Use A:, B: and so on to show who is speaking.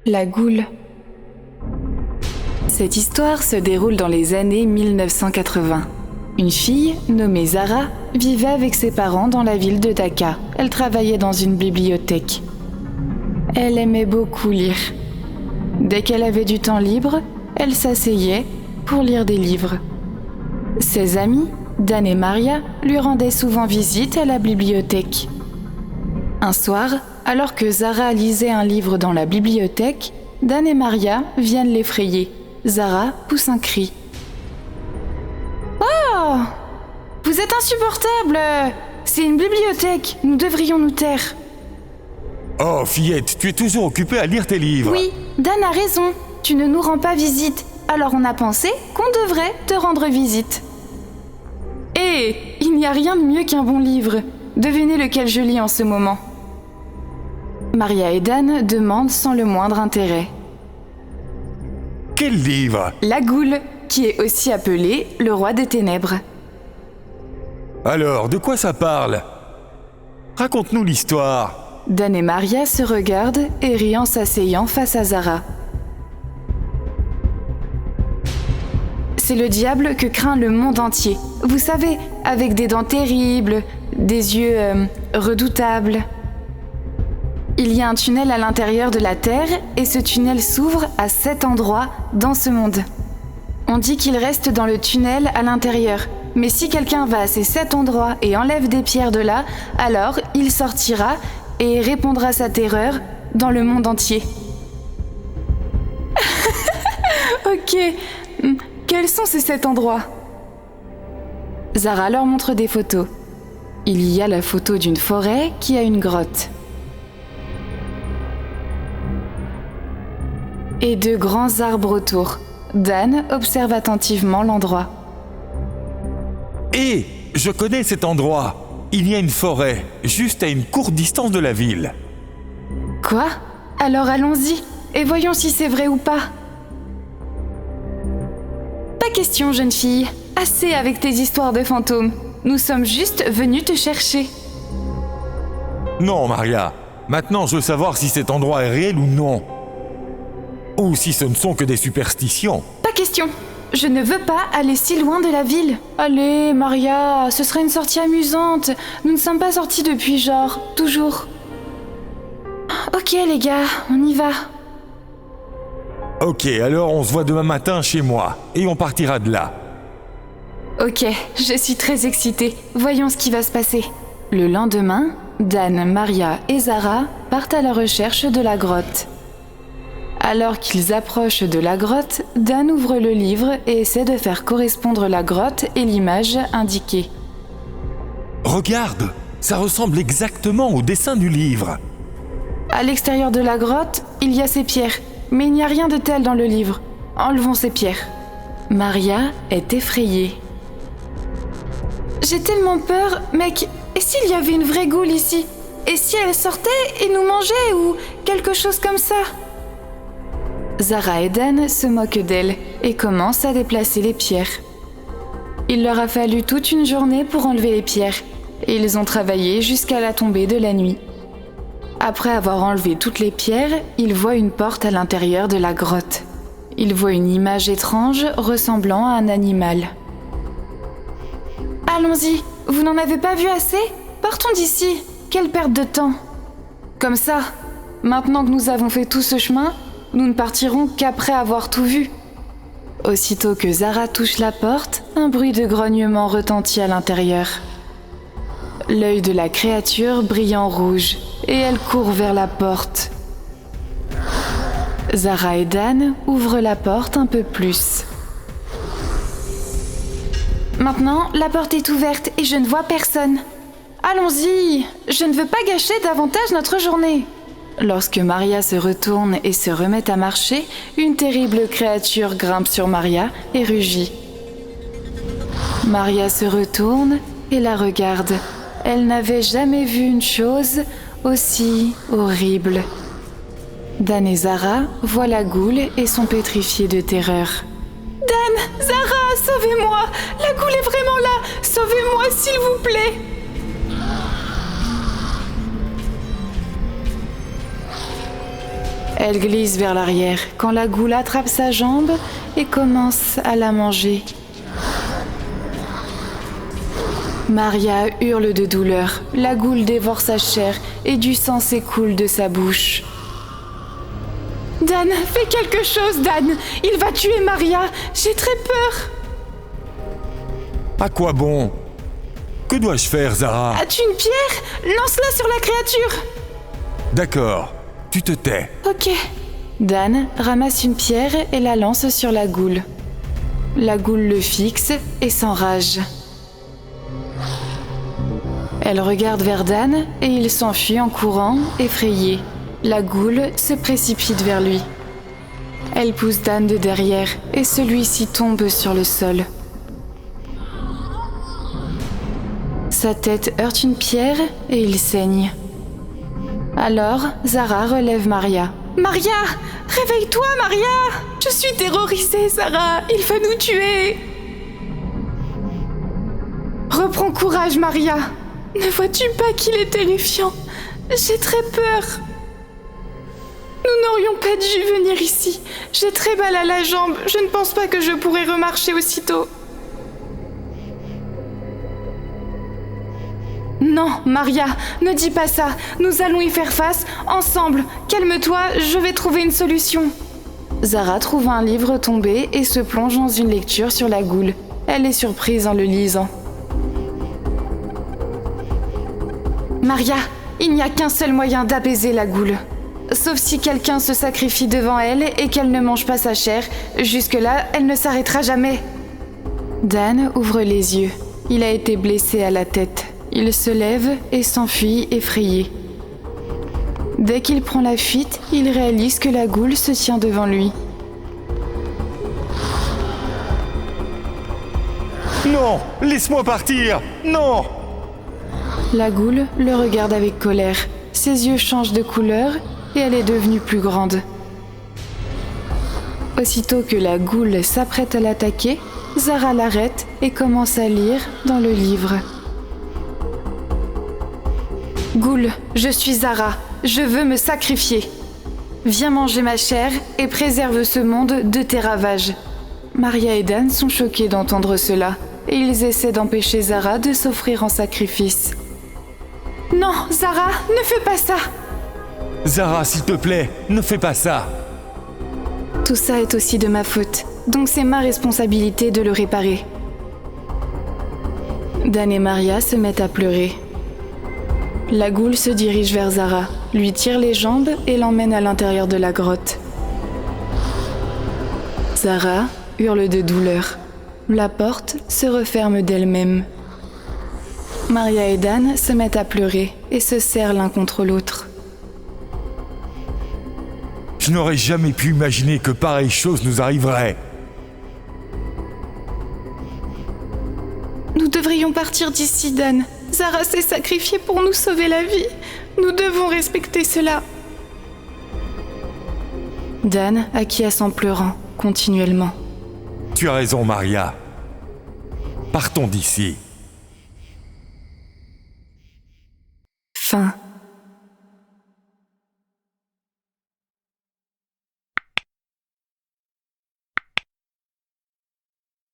A: La goule. Cette histoire se déroule dans les années 1980. Une fille, nommée Zara, vivait avec ses parents dans la ville de Dhaka. Elle travaillait dans une bibliothèque. Elle aimait beaucoup lire. Dès qu'elle avait du temps libre, elle s'asseyait pour lire des livres. Ses amis, Dan et Maria, lui rendaient souvent visite à la bibliothèque. Un soir, alors que Zara lisait un livre dans la bibliothèque, Dan et Maria viennent l'effrayer. Zara pousse un cri. « Oh ! Vous êtes insupportable ! C'est une bibliothèque, nous devrions nous taire. »
B: Oh, fillette, tu es toujours occupée à lire tes livres.
A: Oui, Dan a raison, tu ne nous rends pas visite, alors on a pensé qu'on devrait te rendre visite. Et il n'y a rien de mieux qu'un bon livre. Devinez lequel je lis en ce moment. Maria et Dan demandent sans le moindre intérêt.
B: Quel livre ?
A: La goule, qui est aussi appelé le roi des ténèbres.
B: Alors, de quoi ça parle ? Raconte-nous l'histoire.
A: Dan et Maria se regardent et rient en s'asseyant face à Zara. C'est le diable que craint le monde entier. Vous savez, avec des dents terribles, des yeux redoutables. Il y a un tunnel à l'intérieur de la Terre et ce tunnel s'ouvre à 7 endroits dans ce monde. On dit qu'il reste dans le tunnel à l'intérieur, mais si quelqu'un va à ces 7 endroits et enlève des pierres de là, alors il sortira et répandra sa terreur dans le monde entier. Ok, quels sont ces 7 endroits ? Zara leur montre des photos. Il y a la photo d'une forêt qui a une grotte. Et de grands arbres autour. Dan observe attentivement l'endroit.
B: Hé, je connais cet endroit. Il y a une forêt, juste à une courte distance de la ville.
A: Quoi ? Alors allons-y, et voyons si c'est vrai ou pas. Pas question, jeune fille. Assez avec tes histoires de fantômes. Nous sommes juste venus te chercher.
B: Non, Maria. Maintenant, je veux savoir si cet endroit est réel ou non. Ou si ce ne sont que des superstitions.
A: Pas question. Je ne veux pas aller si loin de la ville. Allez, Maria, ce serait une sortie amusante. Nous ne sommes pas sortis depuis toujours. Ok les gars, on y va.
B: Ok, alors on se voit demain matin chez moi, et on partira de là.
A: Ok, je suis très excitée. Voyons ce qui va se passer. Le lendemain, Dan, Maria et Zara partent à la recherche de la grotte. Alors qu'ils approchent de la grotte, Dan ouvre le livre et essaie de faire correspondre la grotte et l'image indiquée.
B: Regarde, ça ressemble exactement au dessin du livre.
A: À l'extérieur de la grotte, il y a ces pierres, mais il n'y a rien de tel dans le livre. Enlevons ces pierres. Maria est effrayée. J'ai tellement peur, mec. Et s'il y avait une vraie goule ici ? Et si elle sortait et nous mangeait ou quelque chose comme ça ? Zara et Dan se moquent d'elle et commencent à déplacer les pierres. Il leur a fallu toute une journée pour enlever les pierres et ils ont travaillé jusqu'à la tombée de la nuit. Après avoir enlevé toutes les pierres, ils voient une porte à l'intérieur de la grotte. Ils voient une image étrange ressemblant à un animal. Allons-y, vous n'en avez pas vu assez ? Partons d'ici, quelle perte de temps ! Comme ça, maintenant que nous avons fait tout ce chemin, nous ne partirons qu'après avoir tout vu. Aussitôt que Zara touche la porte, un bruit de grognement retentit à l'intérieur. L'œil de la créature brille en rouge et elle court vers la porte. Zara et Dan ouvrent la porte un peu plus. Maintenant, la porte est ouverte et je ne vois personne. Allons-y, je ne veux pas gâcher davantage notre journée. Lorsque Maria se retourne et se remet à marcher, une terrible créature grimpe sur Maria et rugit. Maria se retourne et la regarde. Elle n'avait jamais vu une chose aussi horrible. Dan et Zara voient la goule et sont pétrifiés de terreur. Dan, Zara, sauvez-moi! La goule est vraiment là! Sauvez-moi, s'il vous plaît! Elle glisse vers l'arrière quand la goule attrape sa jambe et commence à la manger. Maria hurle de douleur. La goule dévore sa chair et du sang s'écoule de sa bouche. Dan, fais quelque chose, Dan! Il va tuer Maria! J'ai très peur!
B: À quoi bon? Que dois-je faire, Zara?
A: As-tu une pierre? Lance-la sur la créature!
B: D'accord, tu te tais.
A: Ok. Dan ramasse une pierre et la lance sur la goule. La goule le fixe et s'enrage. Elle regarde vers Dan et il s'enfuit en courant, effrayé. La goule se précipite vers lui. Elle pousse Dan de derrière et celui-ci tombe sur le sol. Sa tête heurte une pierre et il saigne. Alors, Zara relève Maria. Maria! Réveille-toi, Maria! Je suis terrorisée, Zara! Il va nous tuer! Reprends courage, Maria! Ne vois-tu pas qu'il est terrifiant? J'ai très peur. Nous n'aurions pas dû venir ici. J'ai très mal à la jambe. Je ne pense pas que je pourrai remarcher aussitôt. Non, Maria, ne dis pas ça. Nous allons y faire face, ensemble. Calme-toi, je vais trouver une solution. Zara trouve un livre tombé et se plonge dans une lecture sur la goule. Elle est surprise en le lisant. Maria, il n'y a qu'un seul moyen d'apaiser la goule. Sauf si quelqu'un se sacrifie devant elle et qu'elle ne mange pas sa chair. Jusque-là, elle ne s'arrêtera jamais. Dan ouvre les yeux. Il a été blessé à la tête. Il se lève et s'enfuit effrayé. Dès qu'il prend la fuite, il réalise que la goule se tient devant lui.
B: Non! Laisse-moi partir! Non!
A: La goule le regarde avec colère. Ses yeux changent de couleur et elle est devenue plus grande. Aussitôt que la goule s'apprête à l'attaquer, Zara l'arrête et commence à lire dans le livre. Goule, je suis Zara. Je veux me sacrifier. Viens manger ma chair et préserve ce monde de tes ravages. Maria et Dan sont choqués d'entendre cela et ils essaient d'empêcher Zara de s'offrir en sacrifice. Non, Zara, ne fais pas ça!
B: Zara, s'il te plaît, ne fais pas ça!
A: Tout ça est aussi de ma faute, donc c'est ma responsabilité de le réparer. Dan et Maria se mettent à pleurer. La goule se dirige vers Zara, lui tire les jambes et l'emmène à l'intérieur de la grotte. Zara hurle de douleur. La porte se referme d'elle-même. Maria et Dan se mettent à pleurer et se serrent l'un contre l'autre.
B: Je n'aurais jamais pu imaginer que pareille chose nous arriverait.
A: Nous devrions partir d'ici, Dan. Zara s'est sacrifiée pour nous sauver la vie. Nous devons respecter cela. Dan acquiesce en pleurant, continuellement.
B: Tu as raison, Maria. Partons d'ici.
A: Fin.